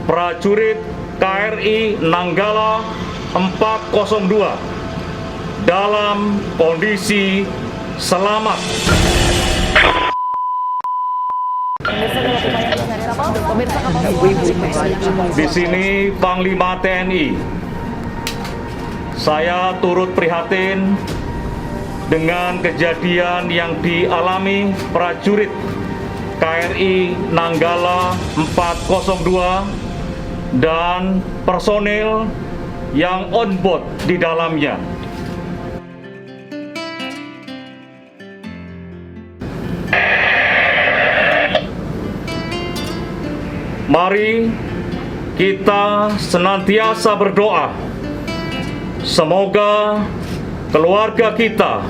prajurit KRI Nanggala 402 dalam kondisi selamat. Di sini Panglima TNI, saya turut prihatin dengan kejadian yang dialami prajurit KRI Nanggala 402 dan personel yang on board di dalamnya. Mari kita senantiasa berdoa, semoga keluarga kita,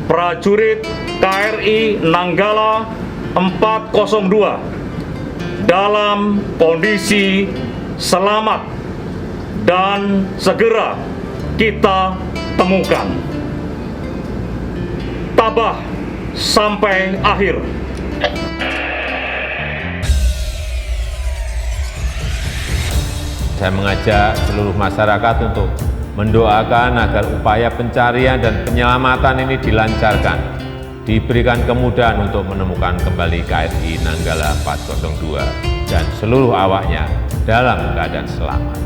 prajurit KRI Nanggala 402, dalam kondisi selamat dan segera kita temukan. Tabah sampai akhir. Saya mengajak seluruh masyarakat untuk mendoakan agar upaya pencarian dan penyelamatan ini dilancarkan, diberikan kemudahan untuk menemukan kembali KRI Nanggala 402 dan seluruh awaknya dalam keadaan selamat.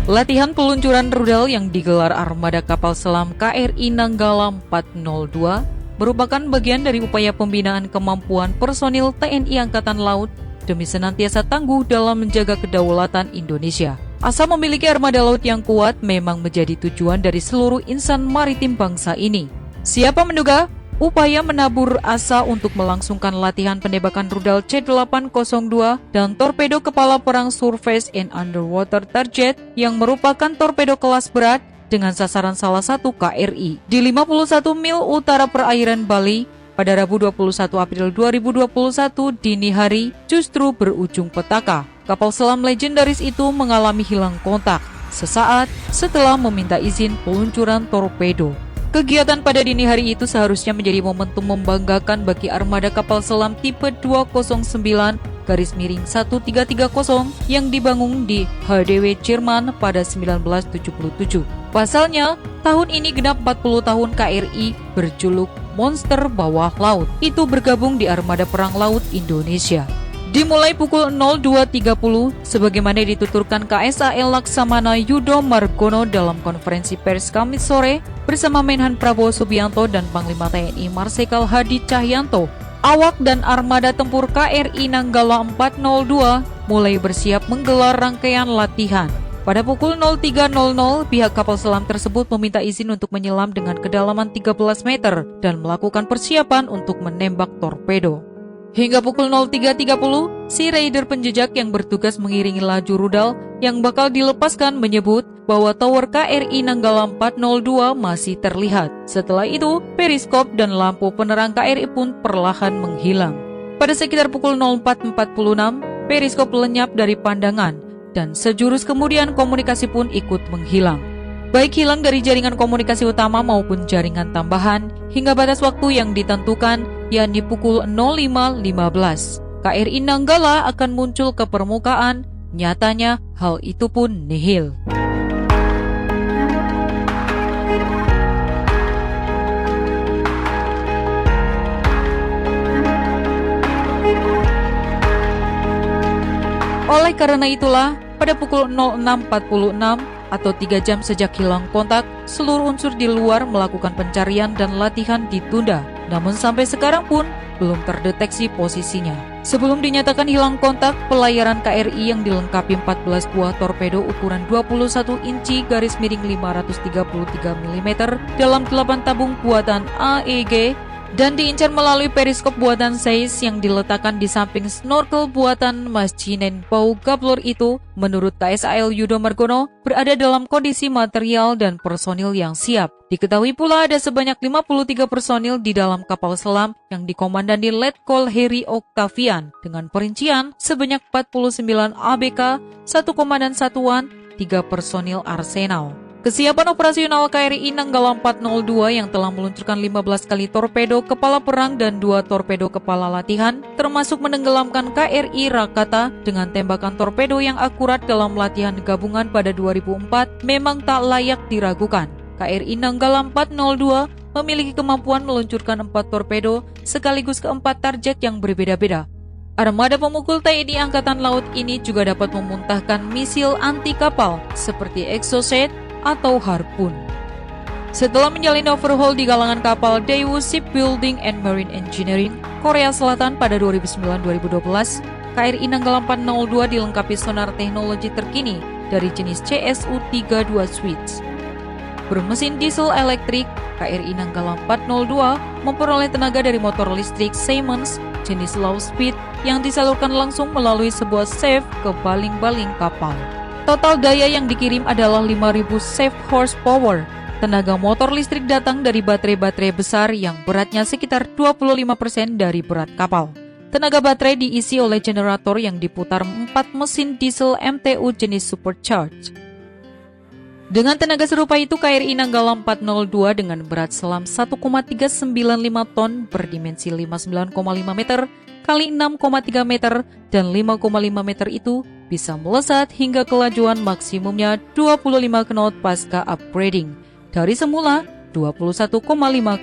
Latihan peluncuran rudal yang digelar armada kapal selam KRI Nanggala 402 merupakan bagian dari upaya pembinaan kemampuan personil TNI Angkatan Laut demi senantiasa tangguh dalam menjaga kedaulatan Indonesia. Asa memiliki armada laut yang kuat memang menjadi tujuan dari seluruh insan maritim bangsa ini. Siapa menduga upaya menabur asa untuk melangsungkan latihan penembakan rudal C-802 dan torpedo kepala perang Surface and Underwater Target yang merupakan torpedo kelas berat dengan sasaran salah satu KRI di 51 mil utara perairan Bali pada Rabu 21 April 2021 dini hari justru berujung petaka. Kapal selam legendaris itu mengalami hilang kontak sesaat setelah meminta izin peluncuran torpedo. Kegiatan pada dini hari itu seharusnya menjadi momentum membanggakan bagi armada kapal selam tipe 209-1330 yang dibangun di HDW Jerman pada 1977. Pasalnya, tahun ini genap 40 tahun KRI berjuluk Monster Bawah Laut itu bergabung di Armada Perang Laut Indonesia. Dimulai pukul 02.30, sebagaimana dituturkan KSAL Laksamana Yudo Margono dalam konferensi pers Kamis sore bersama Menhan Prabowo Subianto dan Panglima TNI Marsikal Hadi Cahyanto, awak dan armada tempur KRI Nanggala 402 mulai bersiap menggelar rangkaian latihan. Pada pukul 03.00, pihak kapal selam tersebut meminta izin untuk menyelam dengan kedalaman 13 meter dan melakukan persiapan untuk menembak torpedo. Hingga pukul 03.30, si raider penjejak yang bertugas mengiringi laju rudal yang bakal dilepaskan menyebut bahwa tower KRI Nanggala 402 masih terlihat. Setelah itu, periskop dan lampu penerang KRI pun perlahan menghilang. Pada sekitar pukul 04.46, periskop lenyap dari pandangan dan sejurus kemudian komunikasi pun ikut menghilang. Baik hilang dari jaringan komunikasi utama maupun jaringan tambahan hingga batas waktu yang ditentukan, yakni pukul 05.15. KRI Nanggala akan muncul ke permukaan, nyatanya hal itu pun nihil. Oleh karena itulah, pada pukul 06.46 atau 3 jam sejak hilang kontak, seluruh unsur di luar melakukan pencarian dan latihan ditunda. Namun sampai sekarang pun belum terdeteksi posisinya. Sebelum dinyatakan hilang kontak, pelayaran KRI yang dilengkapi 14 buah torpedo ukuran 21 inci garis miring 533 mm dalam 8 tabung buatan AEG dan diincar melalui periskop buatan Zeiss yang diletakkan di samping snorkel buatan Maschinen Bau Gablor itu, menurut KSAL Yudo Margono, berada dalam kondisi material dan personil yang siap. Diketahui pula ada sebanyak 53 personil di dalam kapal selam yang dikomandani Letkol Heri Octavian dengan perincian sebanyak 49 ABK, 1 komandan satuan, 3 personil arsenal. Kesiapan operasional KRI Nanggala 402 yang telah meluncurkan 15 kali torpedo kepala perang dan 2 torpedo kepala latihan, termasuk menenggelamkan KRI Rakata dengan tembakan torpedo yang akurat dalam latihan gabungan pada 2004, memang tak layak diragukan. KRI Nanggala 402 memiliki kemampuan meluncurkan 4 torpedo sekaligus ke 4 target yang berbeda-beda. Armada pemukul TNI Angkatan Laut ini juga dapat memuntahkan misil anti kapal seperti Exocet atau Harpoon. Setelah menjalin overhaul di kalangan kapal Daewoo Shipbuilding and Marine Engineering, Korea Selatan pada 2009-2012, KRI Nanggala 402 dilengkapi sonar teknologi terkini dari jenis CSU-32 Switch. Bermesin diesel elektrik, KRI Nanggala 402 memperoleh tenaga dari motor listrik Siemens jenis low speed yang disalurkan langsung melalui sebuah shaft ke baling-baling kapal. Total daya yang dikirim adalah 5.000 shaft horsepower. Tenaga motor listrik datang dari baterai-baterai besar yang beratnya sekitar 25% dari berat kapal. Tenaga baterai diisi oleh generator yang diputar 4 mesin diesel MTU jenis supercharged. Dengan tenaga serupa itu, KRI Nanggala 402 dengan berat selam 1,395 ton berdimensi 59,5 meter kali 6,3 meter dan 5,5 meter itu bisa melesat hingga kelajuan maksimumnya 25 knot pasca upgrading dari semula 21,5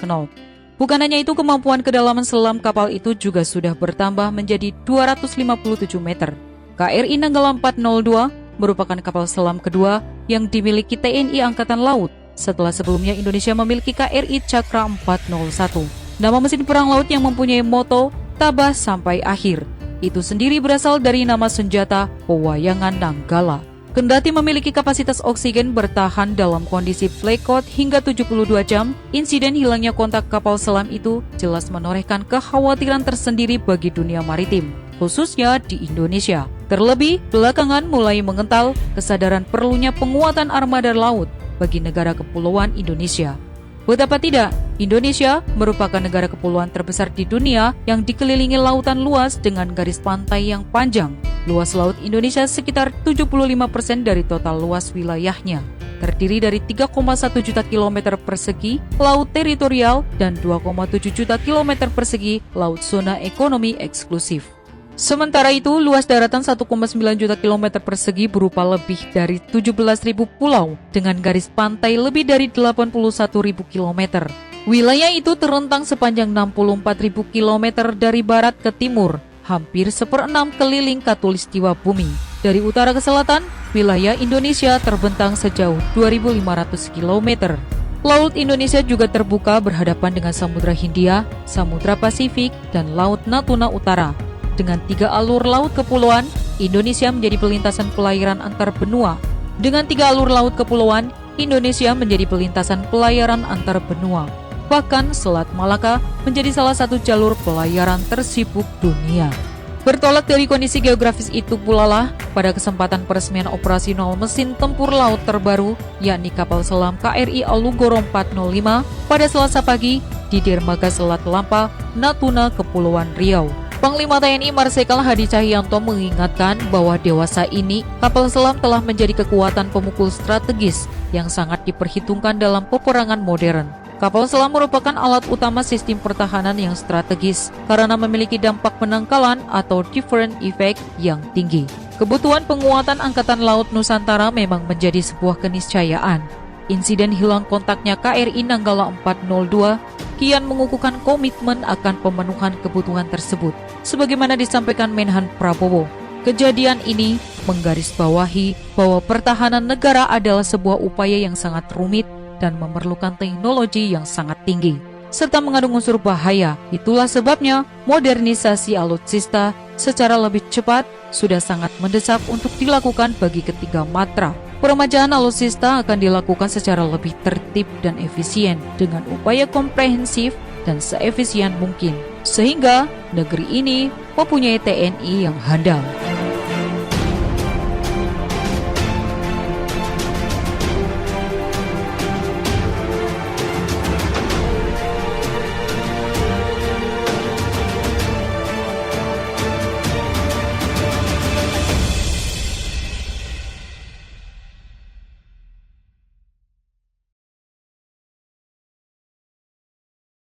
knot. Bukan hanya itu, kemampuan kedalaman selam kapal itu juga sudah bertambah menjadi 257 meter. KRI Nanggala 402 merupakan kapal selam kedua yang dimiliki TNI Angkatan Laut setelah sebelumnya Indonesia memiliki KRI Cakra 401. Nama mesin perang laut yang mempunyai moto tabah sampai akhir itu sendiri berasal dari nama senjata pewayangan Nanggala. Kendati memiliki kapasitas oksigen bertahan dalam kondisi blackout hingga 72 jam, insiden hilangnya kontak kapal selam itu jelas menorehkan kekhawatiran tersendiri bagi dunia maritim, khususnya di Indonesia. Terlebih, belakangan mulai mengental kesadaran perlunya penguatan armada laut bagi negara kepulauan Indonesia. Betapa tidak, Indonesia merupakan negara kepulauan terbesar di dunia yang dikelilingi lautan luas dengan garis pantai yang panjang. Luas laut Indonesia sekitar 75% dari total luas wilayahnya. Terdiri dari 3,1 juta kilometer persegi laut teritorial dan 2,7 juta kilometer persegi laut zona ekonomi eksklusif. Sementara itu, luas daratan 1,9 juta kilometer persegi berupa lebih dari 17.000 pulau dengan garis pantai lebih dari 81.000 kilometer. Wilayah itu terentang sepanjang 64.000 kilometer dari barat ke timur, hampir 1/6 keliling khatulistiwa bumi. Dari utara ke selatan, wilayah Indonesia terbentang sejauh 2.500 kilometer. Laut Indonesia juga terbuka berhadapan dengan Samudra Hindia, Samudra Pasifik, dan Laut Natuna Utara. Dengan 3 alur laut kepulauan, Indonesia menjadi pelintasan pelayaran antar benua. Dengan 3 alur laut kepulauan, Indonesia menjadi pelintasan pelayaran antar benua. Bahkan Selat Malaka menjadi salah satu jalur pelayaran tersibuk dunia. Bertolak dari kondisi geografis itu pula lah, pada kesempatan peresmian operasional mesin tempur laut terbaru, yakni kapal selam KRI Alugoro 405, pada Selasa pagi di dermaga Selat Lampa, Natuna, Kepulauan Riau. Panglima TNI Marsikal Hadi Cahyanto mengingatkan bahwa dewasa ini kapal selam telah menjadi kekuatan pemukul strategis yang sangat diperhitungkan dalam peperangan modern. Kapal selam merupakan alat utama sistem pertahanan yang strategis karena memiliki dampak penangkalan atau deterrent effect yang tinggi. Kebutuhan penguatan Angkatan Laut Nusantara memang menjadi sebuah keniscayaan. Insiden hilang kontaknya KRI Nanggala 402 kian mengukuhkan komitmen akan pemenuhan kebutuhan tersebut. Sebagaimana disampaikan Menhan Prabowo, kejadian ini menggarisbawahi bahwa pertahanan negara adalah sebuah upaya yang sangat rumit dan memerlukan teknologi yang sangat tinggi, serta mengandung unsur bahaya. Itulah sebabnya modernisasi alutsista secara lebih cepat sudah sangat mendesak untuk dilakukan bagi ketiga matra. Peremajaan alutsista akan dilakukan secara lebih tertib dan efisien dengan upaya komprehensif dan seefisien mungkin, sehingga negeri ini mempunyai TNI yang handal.